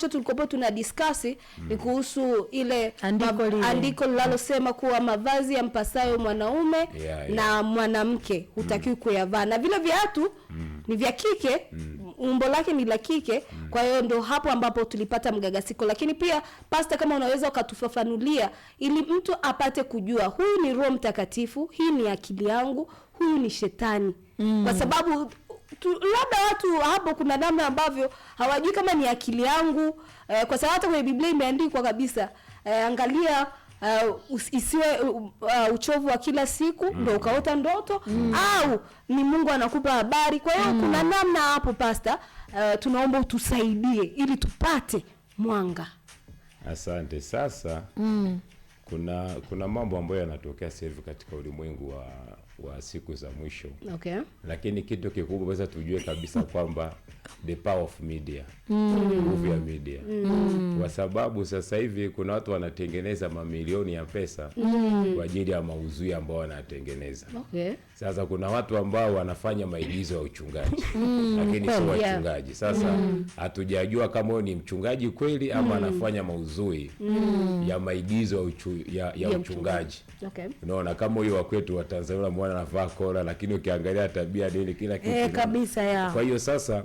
tulikopo tuna discuss ni kuhusu ile andiko linalosema kuwa mavazi yampasayo mwanaume na mwanamke hutakiwi kuyavaa, na vile viatu ni vya kike, umbo lake ni la kike. Kwa hiyo ndio hapo ambapo tulipata mgagasiko. Lakini pia pastor, kama unaweza ukatufafanulia ili mtu apate kujua huyu ni Roho Mtakatifu, hii ni akili yangu, huyu ni shetani. Kwa sababu labda watu hapo kuna namna ambavyo hawajui kama ni akili yangu, kwa sababu hata kwenye Biblia imeandikwa kabisa, angalia isiwe uchovu wa kila siku ndio ukaota ndoto, au ni Mungu anakupa habari. Kwa hiyo kuna namna hapo pastor, tunaomba utusaidie ili tupate mwanga. Asante. Sasa kuna mambo ambayo yanatokea sasa hivi katika ulimwengu wa siku za mwisho. Okay. Lakini kitu kikubwa sasa tujue kabisa kwamba the power of media, nguvu ya media. Kwa sababu sasa hivi kuna watu wanatengeneza mamilioni ya pesa kwa ajili ya maudhui ambao wanatengeneza. Okay. Sasa kuna watu ambao wanafanya maigizo ya uchungaji lakini sio wachungaji. Sasa hatujajua kama huyo ni mchungaji kweli ama anafanya maudhui ya maigizo ya uchungaji. Okay. Unaona kama huyo wa kwetu wa Tanzania mwana anavaa kola, lakini ukiangalia tabia nini kila kitu kabisa ya. Kwa hiyo sasa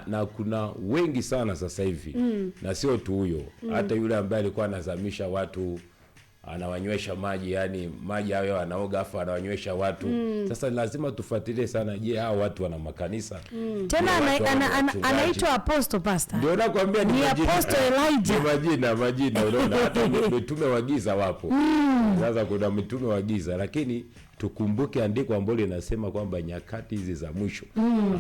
na kuna wengi sana sasa hivi na sio tu huyo, hata yule ambaye alikuwa anazamisha watu, anawanywesha maji, yani maji hayo anaoga afa anawanywesha watu. Sasa lazima tufuatilie sana, je, hao watu wana makanisa? Tena anaitwa apostle pastor. Ndio nakwambia ni apostle Elijah. Majina unaona hata mitume wa giza wapo. Sasa kuna mitume wa giza, lakini tukumbuke andiko ambalo linasema kwamba nyakati hizi za mwisho,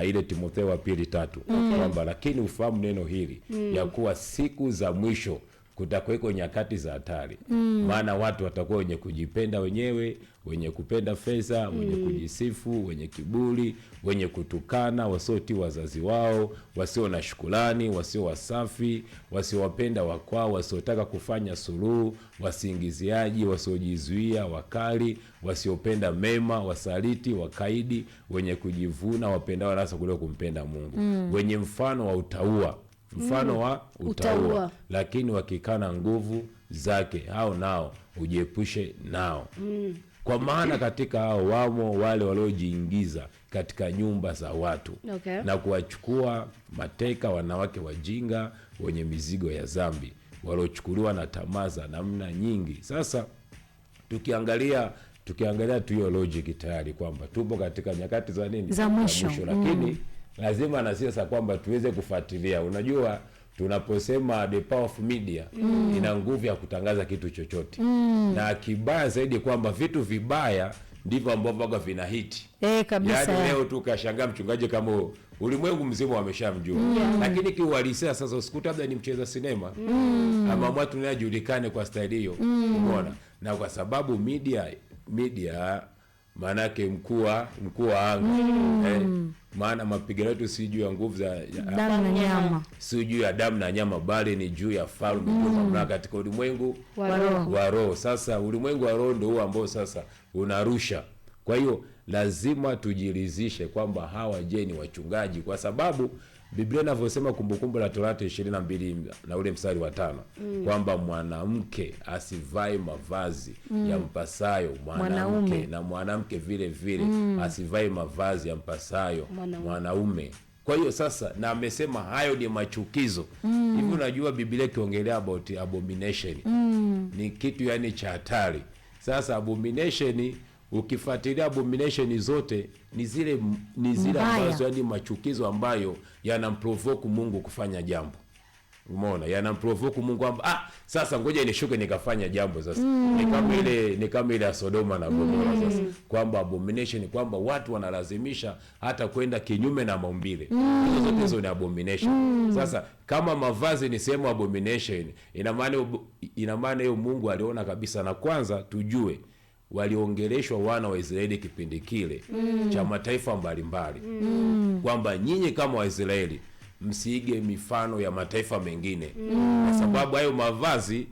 ile Timotheo wa 2:3, kwamba lakini ufahamu neno hili ya kuwa siku za mwisho kutakuweko nyakati za hatari. Maana watu watakuwa wenye kujipenda wenyewe, wenye kupenda fedha, wenye kujisifu, wenye kiburi, wenye kutukana, wasiotii wazazi wao, wasio na shukrani, wasio wasafi, wasiowapenda wakwao, wasiotaka kufanya suluhu, wasingiziaji, wasiojizuia, wakali, wasiopenda mema, wasaliti, wakaidi, wenye kujivuna, wapendao anasa kuliko kumpenda Mungu, wenye mfano wa utaua, wa utaua, lakini wakikana nguvu zake, hao nao ujiepushe nao. Kwa maana katika hao wamo wale waliojiingiza katika nyumba za watu, na kuwachukua mateka wanawake wajinga wenye mizigo ya dhambi, waliochukuliwa na tamaa za namna nyingi. Sasa tukiangalia tu hiyo logic tayari kwamba tupo katika nyakati za nini? Za mwisho. Lakini lazima na sasa kwamba tuweze kufuatilia. Unajua tunaposema the power of media ina nguvu ya kutangaza kitu chochote. Na kibaya zaidi kwamba vitu vibaya ndivyo ambavyo vina hiti. Kabisa. Yaani leo tu kashangaa mchungaji kama ulimwengu mzima wameshamjua. Lakini kiuhalisia sasa usikuta labda ni mcheza sinema ama watu wanajulikane kwa staili hiyo. Umeona? Na kwa sababu media manake mkuu wa anga. Maana mapigano yetu si juu ya nguvu za damu na nyama, si juu ya damu na nyama, bali ni juu ya falme mamlaka katika ulimwengu wa roho. Sasa ulimwengu wa roho ndio huo ambao sasa unarusha. Kwa hiyo lazima tujiridhishe kwamba hawa je ni wachungaji, kwa sababu Biblia inavyosema Kumbukumbu la Torati 22 na ule mstari wa 5 kwamba mwanamke asivae mavazi yampasayo mwanamke, na mwanamke vile vile asivae mavazi yampasayo mwanaume. Kwa hiyo sasa na amesema hayo ni machukizo. Hivi unajua Biblia ikiongelea about abomination ni kitu yani cha hatari. Sasa abomination, ukifuatilia abomination zote ni zile ambazo yani machukizo ambayo yanamprovoke Mungu kufanya jambo. Umeona? Yanamprovoke Mungu kwamba sasa ngoja nishuke nikafanya jambo sasa. Ni kama ile ya Sodoma na Gomora sasa. Kwamba abomination kwamba watu wanalazimisha hata kwenda kinyume na maumbile. Hizo zote hizo ni abomination. Sasa kama mavazi ni sehemu abomination, ina maana hiyo Mungu aliona kabisa. Na kwanza tujue waliongeleshwa wana wa Israeli kipindi kile cha mataifa mbalimbali kwamba nyinyi kama Waisraeli msiige mifano ya mataifa mengine, kwa sababu hayo mavazi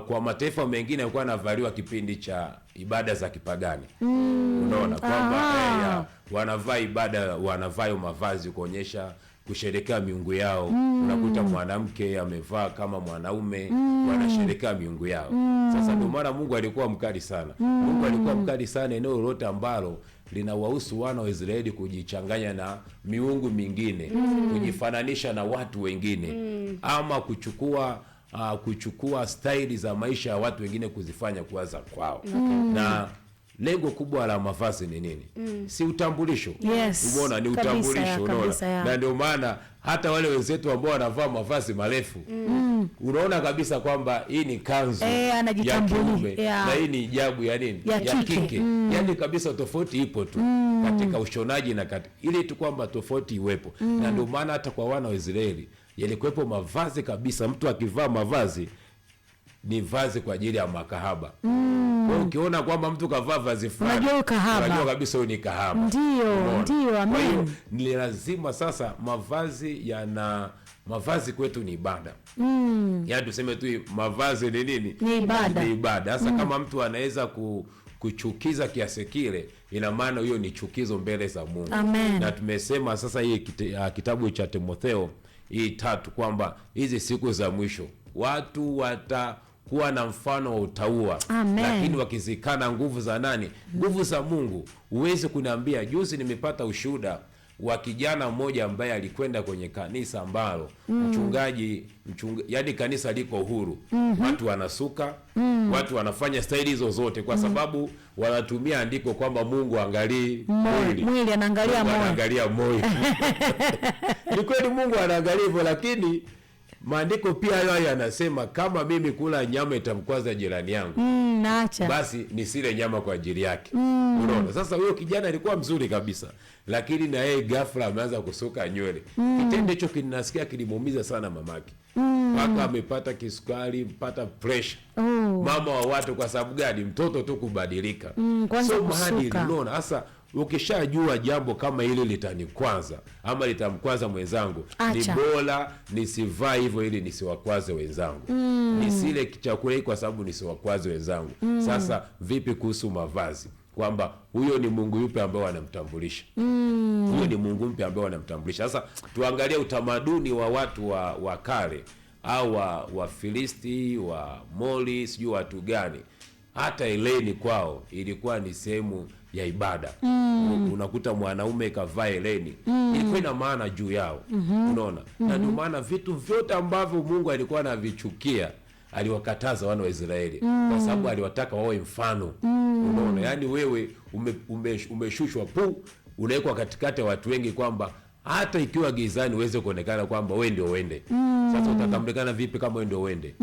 kwa mataifa mengine yalikuwa yanavaliwa kipindi cha ibada za kipagani. Unaona kwamba wanavaa ibada, wanavaa mavazi kuonyesha kusherekea miungu yao. Unakuta mwanamke amevaa kama mwanaume, wanasherekea miungu yao. Sasa ndio maana Mungu alikuwa mkali sana. Mungu alikuwa mkali sana eneo lolote ambalo linawahusu wana wa Israeli kujichanganya na miungu mingine, kujifananisha na watu wengine, ama kuchukua staili za maisha ya watu wengine kuzifanya kuwaza kwao. Na lengo kubwa la mavazi ni nini? Si utambulisho. Yes. Umeona, ni utambulisho, unaona. Na ndio maana hata wale wenzetu ambao wanavaa mavazi marefu, unaona kabisa kwamba hii ni kanzu ya kiume na hii ni hijabu ya nini? Ya kike. Yaani kabisa tofauti ipo tu katika ushonaji na ili tu kwamba tofauti iwepo. Na ndio maana hata kwa wana wa Israeli yalikuwepo mavazi kabisa, mtu akivaa mavazi ni vazi kwa ajili ya makahaba. Kwa ukiona kwamba mtu kavaa vazi fulani, unajua kabisa huyu ni kahaba. Ndio, amen. Kwa hiyo ni lazima sasa mavazi kwetu ni ibada. Yaani tuseme tu mavazi ni nini? Ni ibada. Sasa kama mtu anaweza kuchukiza kiasi kile, ina maana hiyo ni chukizo mbele za Mungu. Amen. Na tumesema sasa hii kitabu cha Timotheo hii 3 kwamba hizi siku za mwisho watu watakuwa na mfano wa utauwa. Lakini wakizikana nguvu za nani? Nguvu za Mungu. Uweze kuniambia, juzi nimepata ushuhuda wa kijana mmoja ambaye alikwenda kwenye kanisa ambalo mchungaji yani kanisa liko huru. Watu wanasuka, watu wanafanya staili hizo zote kwa sababu wanatumia andiko kwamba Mungu angalii mwili, anaangalia moyo. Ni kweli Mungu anaangalia hivyo, lakini maandiko pia hayo yanasema kama mimi kula nyama itamkwaza jirani yangu, naacha basi nisile nyama kwa ajili yake. Unaona? Sasa huyo kijana alikuwa mzuri kabisa, lakini na yeye ghafla ameanza kusuka nywele. Kitendo hicho kinasikia kilimuumiza sana mamake. Mpaka amepata kisukari, mpata pressure. Mama wa watu, kwa sababu gani? Mtoto tu kubadilika. So maadili, unaona? Sasa ukishajua jambo kama hili litanikwaza ama litamkwaza mwenzangu, ni bora nisivaa hivyo ili nisiwakwaze wenzangu. Nisile chakula kwa sababu nisiwakwaze wenzangu. Sasa vipi kuhusu mavazi? Kwamba huyo ni Mungu yupi ambao anamtambulisha? Huyo ni Mungu mpi ambao anamtambulisha? Sasa tuangalie utamaduni wa watu wa kale au wa Filisti, wa Moli, sijui watu gani. Hata Heleni kwao ilikuwa ni sehemu ya ibada. Unakuta mwanaume kavaa Heleni, ilikuwa ina maana juu yao. Unaona? Na ndio maana vitu vyote ambavyo Mungu alikuwa anavichukia aliwakataza wana wa Israeli, kwa sababu aliwataka wawe mfano. Unaona? Yaani wewe umeshushwa unawekwa katikati ya watu wengi, kwamba hata ikiwa gizani uweze kuonekana kwamba wewe ndio uende. Sasa utatambulikana vipi kama wewe ndio uende?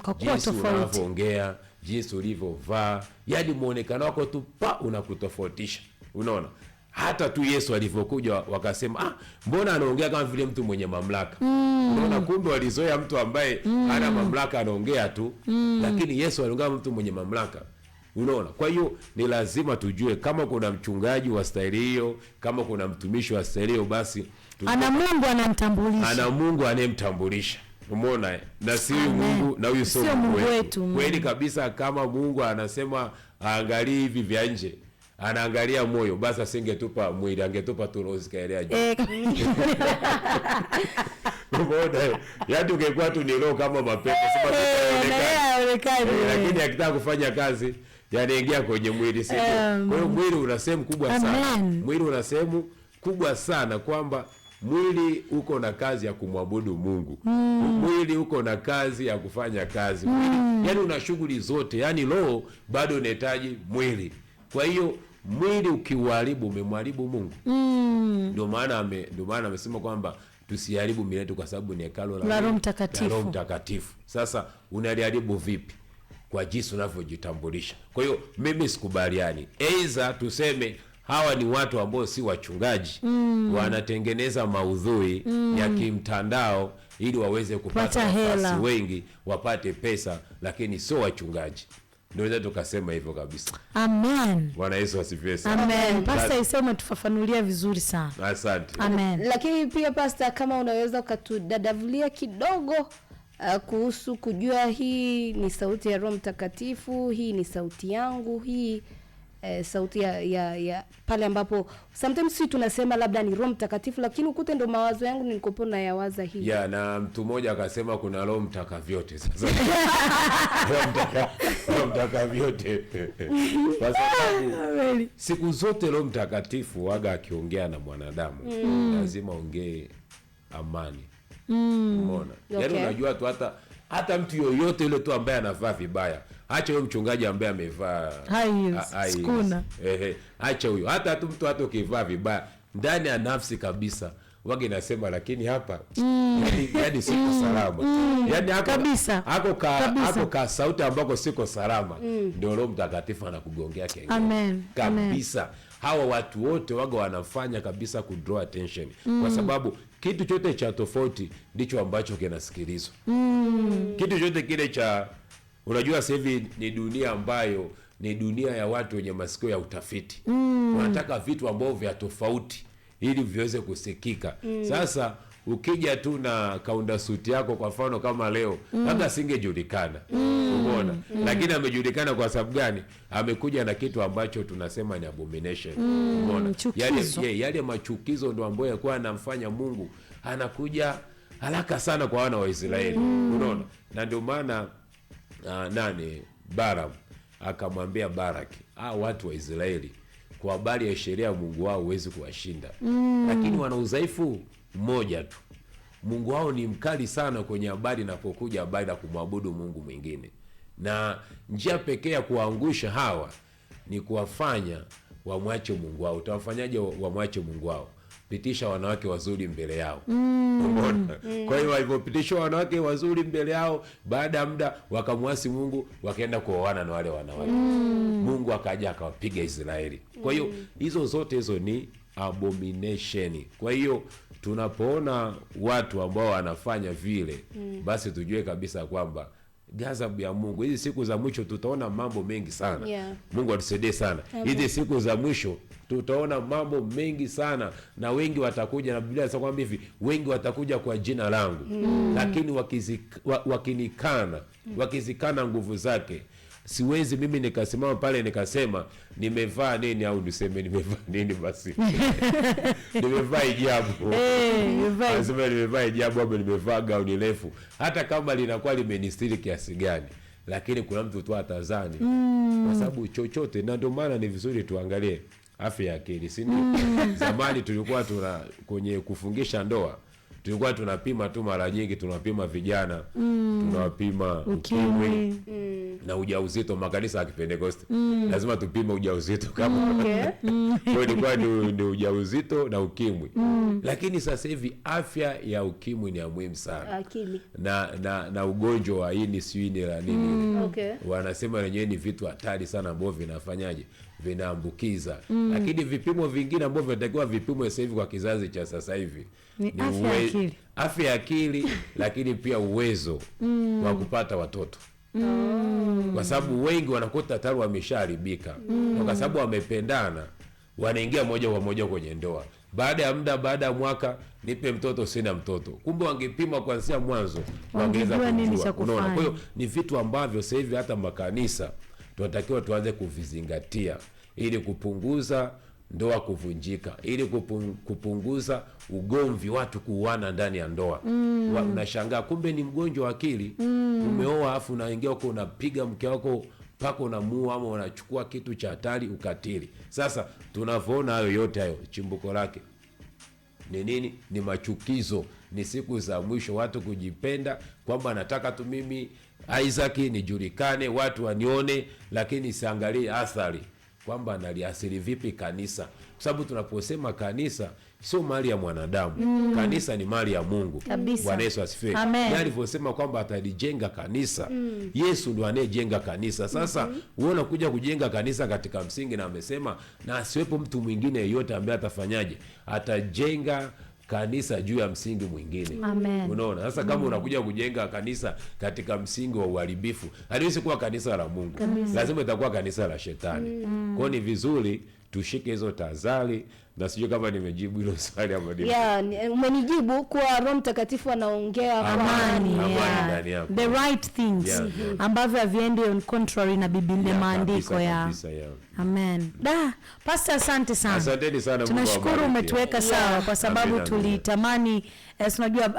Kwa kuwa jinsi unavyoongea, jinsi ulivyovaa, yaani muonekano wako tu unakutofautisha. Unaona? Hata tu Yesu alivyokuja wakasema, mbona anaongea kama vile mtu mwenye mamlaka? Unaona, kumbe walizoea mtu ambaye hana mamlaka anaongea tu, lakini Yesu aliongea mtu mwenye mamlaka. Unaona? Kwa hiyo ni lazima tujue kama kuna mchungaji wa staili hiyo, kama kuna mtumishi wa staili hiyo, basi ana Mungu anamtambulisha. Ana Mungu anayemtambulisha. Umeona? Na si Mungu, na huyu sio Mungu wetu. Kweli kabisa, kama Mungu anasema angalia hivi vya nje, anaangalia moyo, basi asingetupa mwili, angetupa tu roho zikaelea juu. Umeona? Yaani ungekuwa tu ni roho kama mapepo, sema tutaonekana. Lakini akitaka kufanya kazi yanaingia kwenye mwili, sio? Kwa hiyo mwili una sehemu kubwa sana. Mwili una sehemu kubwa sana, kwamba mwili uko na kazi ya kumwabudu Mungu. Mwili uko na kazi ya kufanya kazi. Mwili, yani una shughuli zote. Yani roho bado inahitaji mwili. Kwa hiyo mwili ukiuharibu umemharibu Mungu. Ndio maana amesema kwamba tusiharibu miili yetu, kwa sababu ni hekalu la Roho Mtakatifu. Roho Mtakatifu. Sasa unaliharibu vipi? Kwa jinsi unavyojitambulisha. Kwa hiyo mimi sikubaliani. Aidha tuseme hawa ni watu ambao si wachungaji, wanatengeneza maudhui ya kimtandao ili waweze kupata nafasi wengi, wapate pesa, lakini sio wachungaji. Ndio tukasema hivyo kabisa. Amen. Bwana Yesu asifiwe sana. Amen. Pastor isema tufafanulia vizuri sana. Asante. Amen. Lakini pia Pastor, kama unaweza ukatudadavulia kidogo kuhusu kujua hii ni sauti ya Roho Mtakatifu, hii ni sauti yangu, hii sauti ya pale ambapo sometimes si tunasema labda ni Roho Mtakatifu, lakini ukute ndo mawazo yangu nilikopo na yawaza hivi. Na mtu mmoja akasema kuna Roho Mtaka vyote. Sasa Roho Mtaka vyote. Kwa sababu siku zote Roho Mtakatifu waga akiongea na mwanadamu lazima ongee amani. Umeona? Yaani unajua tu hata mtu yoyote yule tu ambaye anavaa vibaya, acha huyo mchungaji ambaye amevaa skuna, acha huyo, hata tu mtu hata ukivaa vibaya ndani ya nafsi kabisa wage nasema lakini hapa yani siko salama. Yani hako ka sauti ambako siko salama, ndio Roho Mtakatifu anakugongea kengele kabisa. Hawa watu wote waga wanafanya kabisa ku draw attention, kwa sababu kitu chote cha tofauti ndicho ambacho kinasikilizwa. Kitu chote kile cha, unajua sasa hivi ni dunia ambayo ni dunia ya watu wenye masikio ya utafiti. Wanataka vitu ambavyo vya tofauti ili viweze kusikika. Sasa ukija tu na kaunda suti yako kwa mfano kama leo, labda singejulikana. Umeona? Lakini amejulikana kwa sababu gani? Amekuja na kitu ambacho tunasema ni abomination. Umeona? Yale machukizo ndio ambayo yalikuwa anamfanya Mungu anakuja haraka sana kwa wana wa Israeli. Unaona? Na ndio maana Balaam akamwambia Baraki, watu wa Israeli kwa habari ya sheria ya Mungu wao huwezi kuwashinda. Lakini wana udhaifu mmoja tu. Mungu wao ni mkali sana kwenye habari inapokuja habari ya kumwabudu Mungu mwingine. Na njia pekee ya kuangusha hawa ni kuwafanya wamwache Mungu wao. Utawafanyaje wamwache Mungu wao? Pitisha wanawake wazuri mbele yao. Kwa hiyo walipopitisha wanawake wazuri mbele yao, baada ya muda wakamwasi Mungu, wakaenda kuoana na wale wanawake. Mungu akaja akawapiga Israeli. Kwa hiyo hizo zote hizo ni abomination. Kwa hiyo tunapoona watu ambao wanafanya vile, basi tujue kabisa kwamba ghadhabu ya Mungu hizi siku za mwisho tutaona mambo mengi sana. Mungu atusaidie sana. Hizi siku za mwisho tutaona mambo mengi sana, na wengi watakuja, na Biblia inasema kwamba hivi wengi watakuja kwa jina langu, lakini wakizikana nguvu zake. Siwezi mimi nikasimama pale nikasema nimevaa nini, au niseme nimevaa nini basi. Nimevaa hijabu. Nasema nimevaa hijabu au nimevaa gauni refu. Hata kama linakuwa limenistiri kiasi gani, lakini kuna mtu tu atazani. Kwa sababu chochote, na ndio maana ni vizuri tuangalie afya ya akili, si ndio? Zamani tulikuwa kwenye kufungisha ndoa tulikuwa tunapima tu, mara nyingi tunapima vijana, tunawapima ukimwi na ujauzito. Makanisa ya Kipentekoste lazima tupime ujauzito kama kwa ilikuwa ni ujauzito na ukimwi. Lakini sasa hivi afya ya ukimwi ni ya muhimu sana. Akili. Na ugonjwa wa ini siwini la nini. Wanasema wenyewe ni vitu hatari sana ambavyo vinafanyaje? Vinaambukiza. Lakini vipimo vingine ambavyo vinatakiwa vipimwe sasa hivi kwa kizazi cha sasa hivi ni afya ya akili, lakini pia uwezo wa kupata watoto. Kwa sababu wengi wanakuta tayari wameshaharibika. Kwa sababu wamependana, wanaingia moja kwa moja kwenye ndoa. Baada ya muda, baada ya mwaka, nipe mtoto, sina mtoto. Kumbe wangepima kuanzia mwanzo, wangeweza kujua. Unaona? Kwa hiyo ni vitu ambavyo sasa hivi hata makanisa tunatakiwa tuanze kuvizingatia ili kupunguza ndoa kuvunjika, ili kupunguza ugomvi, watu kuuana ndani ya ndoa. Unashangaa kumbe ni mgonjwa wa akili. Umeoa afu unaingia huko unapiga mke wako mpaka unamuua, ama unachukua kitu cha hatari, ukatili. Sasa tunavyoona hayo yote hayo, chimbuko lake ni nini? Ni machukizo. Ni siku za mwisho, watu kujipenda kwamba nataka tu mimi Isaac nijulikane, watu wanione, lakini siangalie athari kwamba naliasili vipi kanisa. Kwa sababu tunaposema kanisa sio mali ya mwanadamu. Kanisa ni mali ya Mungu. Bwana Yesu asifiwe. Yeye alivyosema kwamba atalijenga kanisa. Yesu ndo anayejenga kanisa. Sasa wewe unakuja kujenga kanisa katika msingi, na amesema na asiwepo mtu mwingine yeyote ambaye atafanyaje? Atajenga kanisa juu ya msingi mwingine. Unaona? Sasa kama unakuja kujenga kanisa katika msingi wa uharibifu, haliwezi kuwa kanisa la Mungu. Lazima itakuwa kanisa la shetani. Kwa ni vizuri tushike hizo tahadhari. Na sijui kama nimejibu hilo swali ama ndio. Umenijibu kuwa Roho Mtakatifu anaongea amani ndani yako. The right things ambavyo haviendi on contrary na Biblia, maandiko ya. Amen. Pastor, asante sana. Asanteni sana. Tunashukuru umetuweka sawa kwa sababu tulitamani unajua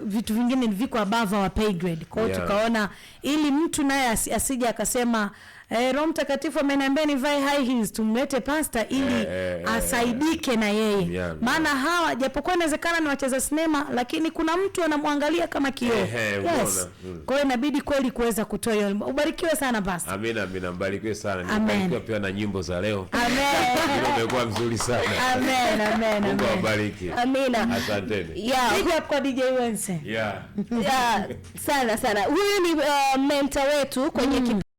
vitu vingine viko above our pay grade. Kwa hiyo tukaona ili mtu naye asije akasema Roho Mtakatifu ameniambia nivae high heels, tumlete pastor ili asaidike na yeye. Maana hawa japokuwa inawezekana ni wacheza sinema, lakini kuna mtu anamwangalia kama kioo. Yes. Kwa hiyo inabidi kweli kuweza kutoa hiyo. Ubarikiwe sana pastor. Amina, mbarikiwe sana. Nibarikiwe pia na nyimbo za leo. Amen. Umekuwa mzuri sana. Amen. Mungu awabariki. Amina. Asanteni. Piga kwa DJ Wense. Sana. Huyu ni mentor wetu kwenye